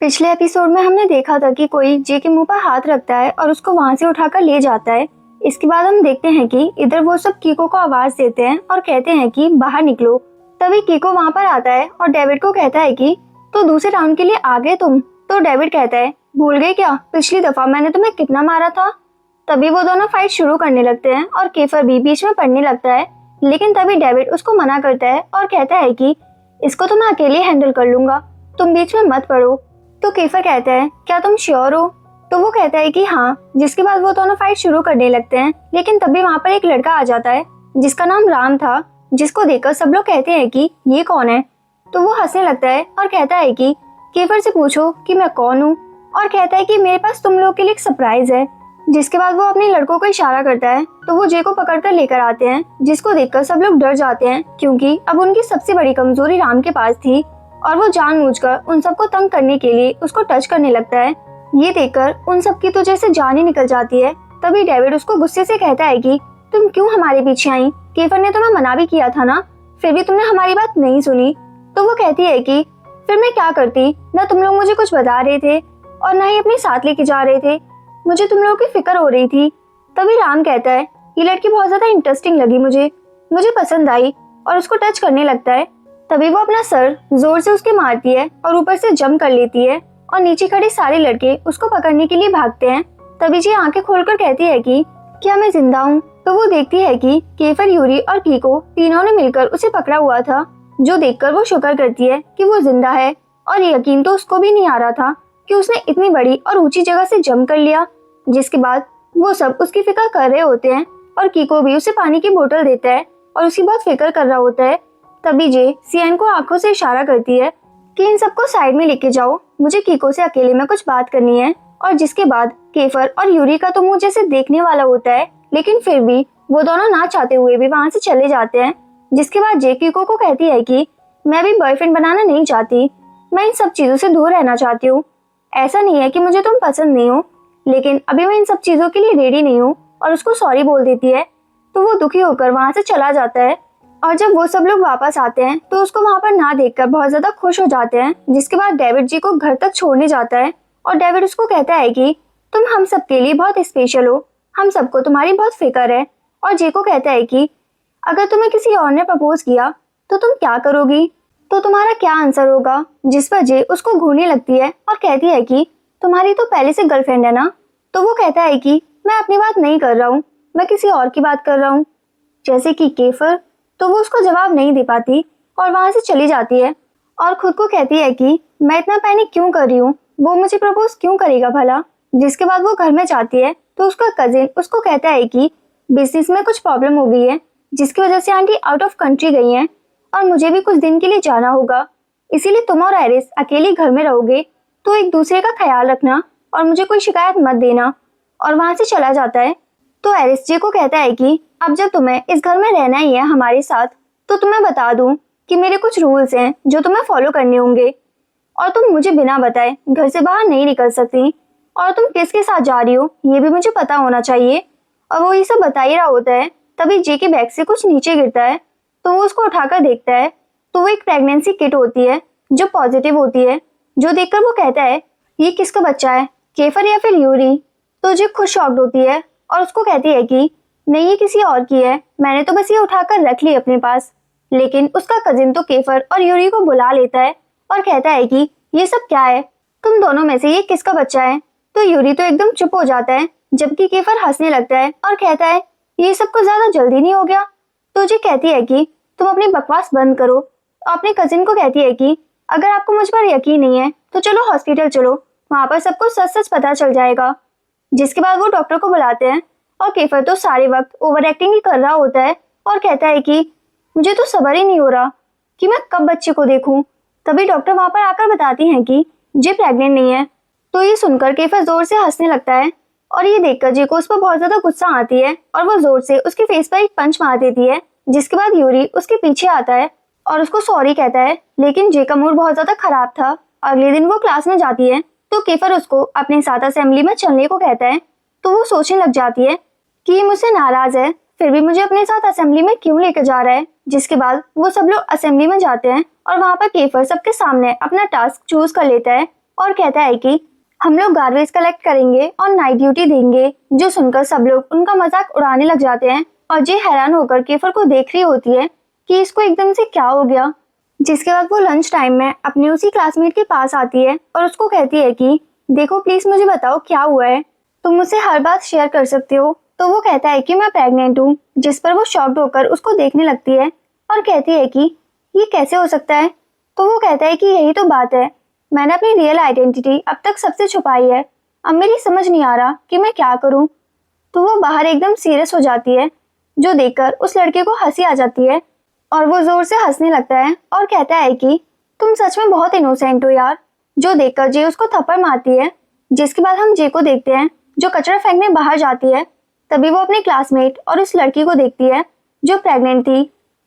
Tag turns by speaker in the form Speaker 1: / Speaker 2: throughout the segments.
Speaker 1: पिछले एपिसोड में हमने देखा था कि कोई जे के मुंह पर हाथ रखता है और उसको वहां से उठाकर ले जाता है। इसके बाद हम देखते हैं कि इधर वो सब कीको को आवाज देते हैं और कहते हैं कि बाहर निकलो। तभी कीको वहां पर आता है और डेविड को कहता है कि तो दूसरे राउंड के लिए आ गए तुम। तो डेविड कहता है भूल गए क्या पिछली दफा मैंने तुम्हें कितना मारा था। तभी वो दोनों फाइट शुरू करने लगते हैं और केफर भी बीच में पड़ने लगता है, लेकिन तभी डेविड उसको मना करता है और कहता है कि इसको तो मैं अकेले हैंडल कर लूंगा, तुम बीच में मत पड़ो। तो केफर कहता है क्या तुम श्योर हो। तो वो कहता है कि हाँ। जिसके बाद वो दोनों फाइट शुरू करने लगते हैं, लेकिन तभी वहाँ पर एक लड़का आ जाता है जिसका नाम राम था, जिसको देखकर सब लोग कहते हैं कि ये कौन है। तो वो हंसने लगता है और कहता है कि केफर से पूछो कि मैं कौन हूँ, और कहता है कि मेरे पास तुम लोग के लिए एक सरप्राइज है। जिसके बाद वो अपने लड़कों को इशारा करता है तो वो जे को पकड़कर लेकर आते हैं, जिसको देखकर सब लोग डर जाते हैं क्योंकि अब उनकी सबसे बड़ी कमजोरी राम के पास थी और वो जानबूझकर उन सबको तंग करने के लिए उसको टच करने लगता है। ये देखकर उन सबकी तो जैसे जान ही निकल जाती है। तभी डेविड उसको गुस्से से कहता है कि तुम क्यों हमारे पीछे आई, केफर ने तुम्हें मना भी किया था ना, फिर भी तुमने हमारी बात नहीं सुनी। तो वो कहती है कि फिर मैं क्या करती, न तुम लोग मुझे कुछ बता रहे थे और न ही अपने साथ लेके जा रहे थे, मुझे तुम लोगों की फिक्र हो रही थी। तभी राम कहता है ये लड़की बहुत ज्यादा इंटरेस्टिंग लगी मुझे पसंद आई और उसको टच करने लगता है। तभी वो अपना सर जोर से उसके मारती है और ऊपर से जंप कर लेती है और नीचे खड़े सारे लड़के उसको पकड़ने के लिए भागते हैं। तभी जी आंखें खोलकर कहती है कि क्या मैं जिंदा हूँ। तो वो देखती है कि केफर, यूरी और कीको तीनों ने मिलकर उसे पकड़ा हुआ था, जो देखकर वो शुक्र करती है कि वो जिंदा है। और यकीन तो उसको भी नहीं आ रहा था कि उसने इतनी बड़ी और ऊंची जगह से जंप कर लिया। जिसके बाद वो सब उसकी फिक्र कर रहे होते हैं और कीको भी उसे पानी की बोतल देता है और उसकी बहुत फिक्र कर रहा होता है। तभी जे सियान को आंखों से इशारा करती है कि इन सबको साइड में लेके जाओ, मुझे कीको से अकेले में कुछ बात करनी है। और जिसके बाद केफर और यूरी का तो मुंह जैसे देखने वाला होता है, लेकिन फिर भी वो दोनों ना चाहते हुए भी वहां से चले जाते हैं। जिसके बाद जे कीको को कहती है कि मैं भी बॉयफ्रेंड बनाना नहीं चाहती, मैं इन सब चीजों से दूर रहना चाहती हूँ। ऐसा नहीं है कि मुझे तुम पसंद नहीं हो, लेकिन अभी मैं इन सब चीजों के लिए रेडी नहीं हूँ। और उसको सॉरी बोल देती है। तो वो दुखी होकर वहां से चला जाता है। और जब वो सब लोग वापस आते हैं तो उसको वहां पर ना देखकर बहुत ज्यादा खुश हो जाते हैं। जिसके बाद डेविड जी को घर तक छोड़ने जाता है और डेविड उसको कहता है कि तुम हम सब के लिए बहुत स्पेशल हो, हम सबको तुम्हारी बहुत फिक्र है। और जे को कहता है कि अगर तुम्हें किसी और ने प्रपोज किया तो तुम क्या करोगी, तो तुम्हारा क्या आंसर होगा। जिस पर जे उसको घूरने लगती है और कहती है कि तुम्हारी तो पहले से गर्लफ्रेंड है ना। तो वो कहता है कि मैं अपनी बात नहीं कर रहा हूँ, मैं किसी और की बात कर रहा हूँ, जैसे कि केफर। तो वो उसको जवाब नहीं दे पाती और वहां से चली जाती है और खुद को कहती है कि मैं इतना पैनिक क्यों कर रही हूँ, वो मुझे प्रपोज क्यों करेगा भला। जिसके बाद वो घर में जाती है तो उसका कजिन उसको कहता है कि बिजनेस में कुछ प्रॉब्लम हो गई है, जिसकी वजह से आंटी आउट ऑफ कंट्री गई हैं और मुझे भी कुछ दिन के लिए जाना होगा, इसीलिए तुम और आयरिस अकेले घर में रहोगे, तो एक दूसरे का ख्याल रखना और मुझे कोई शिकायत मत देना। और वहां से चला जाता है। तो आयरिस जे को कहता है कि अब जब तुम्हें इस घर में रहना ही है हमारे साथ, तो तुम्हें बता दूं कि मेरे कुछ रूल्स हैं जो तुम्हें फॉलो करने होंगे और तुम मुझे बिना बताए घर से बाहर नहीं निकल सकती, और तुम किसके साथ जा रही हो ये भी मुझे पता होना चाहिए। और वो ये सब बता ही रहा होता है, तभी जे के बैग से कुछ नीचे गिरता है तो वो उसको उठाकर देखता है तो वो एक प्रेगनेंसी किट होती है जो पॉजिटिव होती है, जो देखकर वो कहता है ये किसका बच्चा है, केफर या फिर यूरी। तो जे खुद शॉक्ड होती है और उसको कहती है कि नहीं ये किसी और की है, मैंने तो बस ये उठाकर रख ली अपने पास। लेकिन उसका कजिन तो केफर और यूरी को बुला लेता है और कहता है कि ये सब क्या है, तुम दोनों में से ये किसका बच्चा है। तो यूरी तो एकदम चुप हो जाता है, जबकि केफर हंसने लगता है और कहता है ये सब कुछ ज्यादा जल्दी नहीं हो गया। तो जे कहती है कि तुम अपनी बकवास बंद करो। अपने कजिन को कहती है कि अगर आपको मुझ पर यकीन नहीं है तो चलो हॉस्पिटल चलो, वहां पर सबको सच सच पता चल जाएगा। जिसके बाद वो डॉक्टर को बुलाते हैं और केफर तो सारे वक्त ओवर एक्टिंग ही कर रहा होता है और कहता है कि मुझे तो सब्र ही नहीं हो रहा कि मैं कब बच्चे को देखूं। तभी डॉक्टर वहां पर आकर बताती हैं कि जे प्रेग्नेंट नहीं है। तो ये सुनकर केफर जोर से हंसने लगता है और ये देखकर जे को उस पर बहुत ज्यादा गुस्सा आती है और वो जोर से उसके फेस पर एक पंच मार देती है। जिसके बाद यूरी उसके पीछे आता है और उसको सॉरी कहता है, लेकिन जे का मूड बहुत ज्यादा खराब था। अगले दिन वो क्लास में जाती है तो केफर उसको अपने साथ असेंबली में चलने को कहता है। तो वो सोचने लग जाती है कि ये मुझसे नाराज है, फिर भी मुझे अपने साथ असेंबली में क्यों लेकर जा रहा है। जिसके बाद वो सब लोग असेंबली में जाते हैं और वहां पर केफर सबके सामने अपना टास्क चूज कर लेता है और कहता है कि हम लोग गार्बेज कलेक्ट करेंगे और नाइट ड्यूटी देंगे। जो सुनकर सब लोग उनका मजाक उड़ाने लग जाते हैं और जे हैरान होकर केफर को देख रही होती है कि इसको एकदम से क्या हो गया। जिसके बाद वो लंच टाइम में अपनी उसी क्लासमेट के पास आती है और उसको कहती है कि देखो प्लीज मुझे बताओ क्या हुआ है, तुम मुझसे हर बात शेयर कर सकते हो। तो वो कहता है कि मैं प्रेग्नेंट हूँ। जिस पर वो शॉक्ड होकर उसको देखने लगती है और कहती है कि ये कैसे हो सकता है। तो वो कहता है कि यही तो बात है, मैंने अपनी रियल आइडेंटिटी अब तक सबसे छुपाई है, अब मेरी समझ नहीं आ रहा कि मैं क्या करूं। तो वो बाहर एकदम सीरियस हो जाती है, जो देखकर उस लड़के को हंसी आ जाती है और वो जोर से हंसने लगता है और कहता है कि तुम सच में बहुत इनोसेंट हो यार। जो देखकर जे उसको थप्पड़ मारती है। जिसके बाद हम जे को देखते हैं जो कचरा फेंकने बाहर जाती है। तभी वो अपने क्लासमेट और उस लड़की को देखती है जो प्रेग्नेंट थी।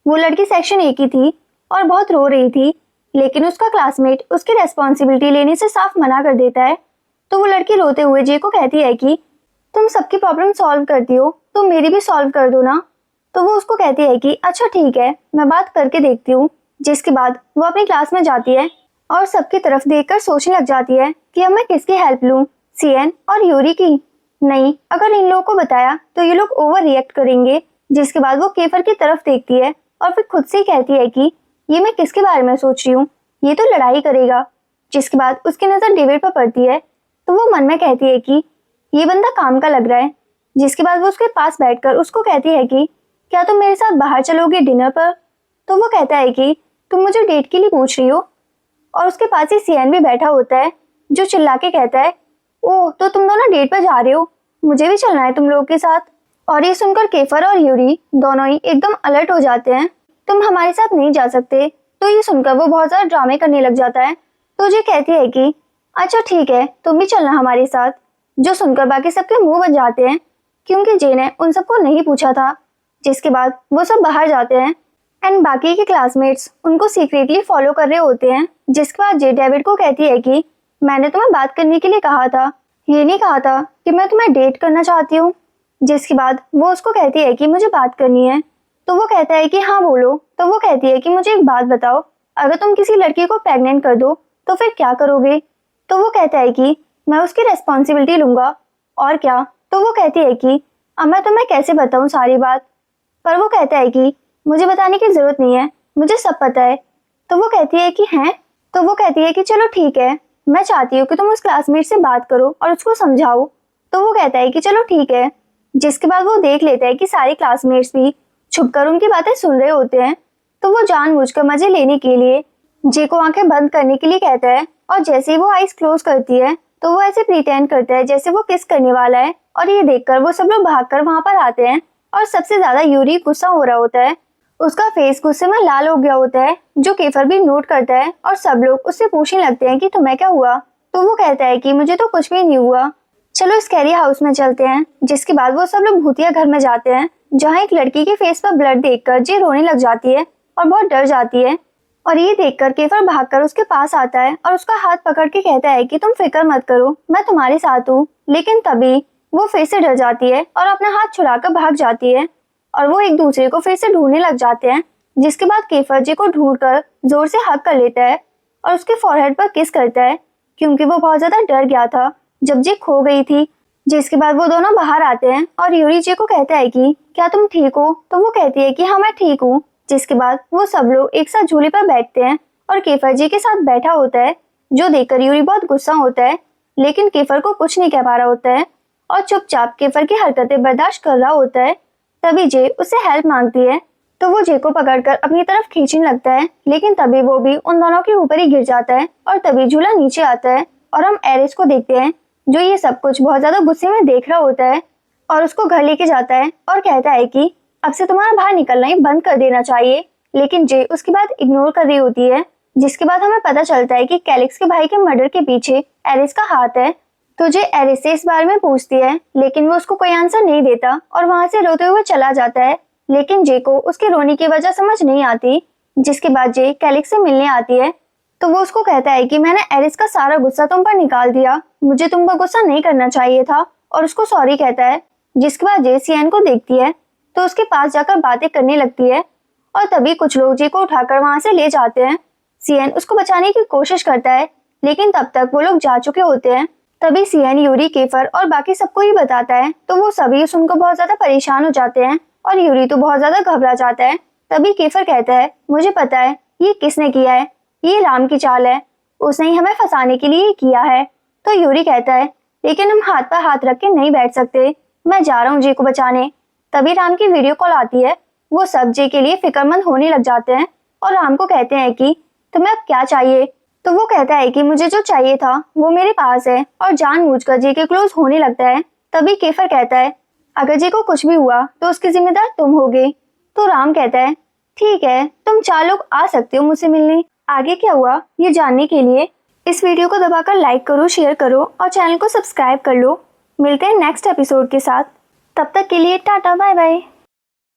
Speaker 1: वो लड़की सेक्शन ए की थी और बहुत रो रही थी, लेकिन उसका क्लासमेट उसकी रेस्पॉन्सिबिलिटी लेने से साफ मना कर देता है। तो वो लड़की रोते हुए जे को कहती है कि तुम सबकी प्रॉब्लम सॉल्व करती हो तो मेरी भी सॉल्व कर दो ना। तो वो उसको कहती है कि अच्छा ठीक है, मैं बात करके देखती हूँ। जिसके बाद वो अपनी क्लास में जाती है और सबकी तरफ देखकर सोचने लग जाती है कि अब मैं किसकी हेल्प लूँ, सीएन और यूरी की। नहीं, अगर इन लोगों को बताया तो ये लोग ओवर रिएक्ट करेंगे। जिसके बाद वो केफर की तरफ देखती है और फिर खुद से ही कहती है कि ये मैं किसके बारे में सोच रही हूँ, ये तो लड़ाई करेगा। जिसके बाद उसकी नजर डेविड पर पड़ती है तो वो मन में कहती है कि ये बंदा काम का लग रहा है। जिसके बाद वो उसके पास बैठकर उसको कहती है कि क्या तुम मेरे साथ बाहर चलोगे डिनर पर। तो वो कहता है कि तुम मुझे डेट के लिए पूछ रही हो। और उसके पास ही सीएन भी बैठा होता है जो चिल्ला के कहता है ओह तो तुम दोनों डेट पर जा रहे हो, मुझे भी चलना है तुम लोगों के साथ। और ये सुनकर केफर और यूरी दोनों ही एकदम अलर्ट हो जाते हैं, तुम हमारे साथ नहीं जा सकते। तो ये सुनकर वो बहुत ज्यादा ड्रामे करने लग जाता है। तो ये कहती है कि अच्छा ठीक है, तुम भी चलना हमारे साथ। जो सुनकर बाकी सबके मुंह बन जाते हैं क्योंकि जे ने उन सबको नहीं पूछा था। जिसके बाद वो सब बाहर जाते हैं एंड बाकी के क्लासमेट्स उनको सीक्रेटली फॉलो कर रहे होते हैं। जिसके बाद जे डेविड को कहती है कि मैंने तुम्हें बात करने के लिए कहा था, ये नहीं कहा था कि मैं तुम्हें डेट करना चाहती हूँ। जिसके बाद वो उसको कहती है कि मुझे बात करनी है। तो वो कहता है कि हाँ बोलो। तो वो कहती है कि मुझे एक बात बताओ, अगर तुम किसी लड़की को प्रेग्नेंट कर दो तो फिर क्या करोगे। तो वो कहता है कि मैं उसकी रेस्पॉन्सिबिलिटी लूंगा और क्या। तो वो कहती है कि अब मैं तुम्हें कैसे बताऊं सारी बात। पर वो कहता है कि मुझे बताने की जरूरत नहीं है, मुझे सब पता है। तो वो कहती है कि हैं। तो वो कहती है कि चलो ठीक है, मैं चाहती हूँ कि तुम उस क्लासमेट से बात करो और उसको समझाओ। तो वो कहता है कि चलो ठीक है। जिसके बाद वो देख लेता है कि सारे क्लासमेट्स भी छुपकर उनकी बातें सुन रहे होते हैं। तो वो जानबूझकर मजे लेने के लिए जे को आंखें बंद करने के लिए कहता है और जैसे ही वो आईज क्लोज करती है तो वो ऐसे प्रिटेंड करता है जैसे वो किस करने वाला है। और ये देखकर वो सब लोग भागकर वहां पर आते हैं और सबसे ज्यादा यूरी गुस्सा हो रहा होता है। उसका फेस गुस्से में लाल हो गया होता है, जो केफर भी नोट करता है और सब लोग उससे पूछने लगते हैं कि तुम्हें क्या हुआ। तो वो कहता है कि मुझे तो कुछ भी नहीं हुआ, चलो स्कैरी हाउस में चलते हैं। जिसके बाद वो सब लोग भूतिया घर में जाते हैं, जहाँ एक लड़की के फेस पर ब्लड देखकर जे रोने लग जाती है और बहुत डर जाती है। और ये देखकर केफर भागकर उसके पास आता है और उसका हाथ पकड़ के कहता है कि तुम फिक्र मत करो, मैं तुम्हारे साथ हूँ। लेकिन तभी वो फिर से डर जाती है और अपना हाथ छुड़ाकर भाग जाती है और वो एक दूसरे को फिर से ढूंढने लग जाते हैं। जिसके बाद केफर जे को ढूंढकर जोर से हग कर लेता है और उसके फॉरहेड पर किस करता है, क्योंकि वो बहुत ज्यादा डर गया था जब जे खो गई थी। जिसके बाद वो दोनों बाहर आते हैं और यूरी जे को कहता है कि क्या तुम ठीक हो। तो वो कहती है कि हाँ मैं ठीक हूँ। जिसके बाद वो सब लोग एक साथ झूले पर बैठते हैं और केफर जे के साथ बैठा होता है, जो देखकर यूरी बहुत गुस्सा होता है, लेकिन केफर को कुछ नहीं कह पा रहा होता है और चुपचाप केफर की हरकतें बर्दाश्त कर रहा होता है। तभी जे उससे हेल्प मांगती है तो वो जे को पकड़कर अपनी तरफ खींचने लगता है, लेकिन तभी वो भी उन दोनों के ऊपर ही गिर जाता है और तभी झूला नीचे आता है और हम एरिस को देखते हैं, जो ये सब कुछ बहुत ज्यादा गुस्से में देख रहा होता है और उसको घर लेके जाता है और कहता है कि अब से तुम्हारा बाहर निकलना ही बंद कर देना चाहिए। लेकिन जे उसकी बात इग्नोर कर रही होती है। जिसके बाद हमें पता चलता है कि कैलिक्स के भाई के मर्डर के पीछे एरिस का हाथ है। तो जे एरिस से इस बारे में पूछती है, लेकिन वो उसको कोई आंसर नहीं देता और वहां से रोते हुए चला जाता है। लेकिन जे को उसके रोने की वजह समझ नहीं आती। जिसके बाद जे कैलिक्स से मिलने आती है तो वो उसको कहता है कि मैंने एरिस का सारा गुस्सा तुम पर निकाल दिया, मुझे तुम पर गुस्सा नहीं करना चाहिए था, और उसको सॉरी कहता है। जिसके बाद जे सीएन को देखती है तो उसके पास जाकर बातें करने लगती है और तभी कुछ लोग जे को उठाकर वहां से ले जाते हैं। सीएन उसको बचाने की कोशिश करता है, लेकिन तब तक वो लोग जा चुके होते हैं। तभी सियन यूरी, केफर और बाकी सबको ही बताता है, तो वो सभी सुनकर बहुत ज्यादा परेशान हो जाते हैं और यूरी तो बहुत ज्यादा घबरा जाता है। तभी केफर कहता है, मुझे पता है ये किसने किया है, ये राम की चाल है, उसने ही हमें फंसाने के लिए किया है। तो यूरी कहता है, लेकिन हम हाथ पर हाथ रख के नहीं बैठ सकते, मैं जा रहा हूँ जे को बचाने। तभी राम की वीडियो कॉल आती है। वो सब जे के लिए फिक्रमंद होने लग जाते हैं और राम को कहते हैं कि तुम्हें अब क्या चाहिए। तो वो कहता है कि मुझे जो चाहिए था वो मेरे पास है, और जानबूझकर जे के क्लोज होने लगता है। तभी केफर कहता है, अगर जे को कुछ भी हुआ तो उसकी जिम्मेदार तुम होगे। तो राम कहता है, ठीक है, तुम 4 लोग आ सकते हो मुझसे मिलने। आगे क्या हुआ ये जानने के लिए इस वीडियो को दबाकर लाइक करो, शेयर करो और चैनल को सब्सक्राइब कर लो। मिलते हैं नेक्स्ट एपिसोड के साथ, तब तक के लिए टाटा बाय बाय।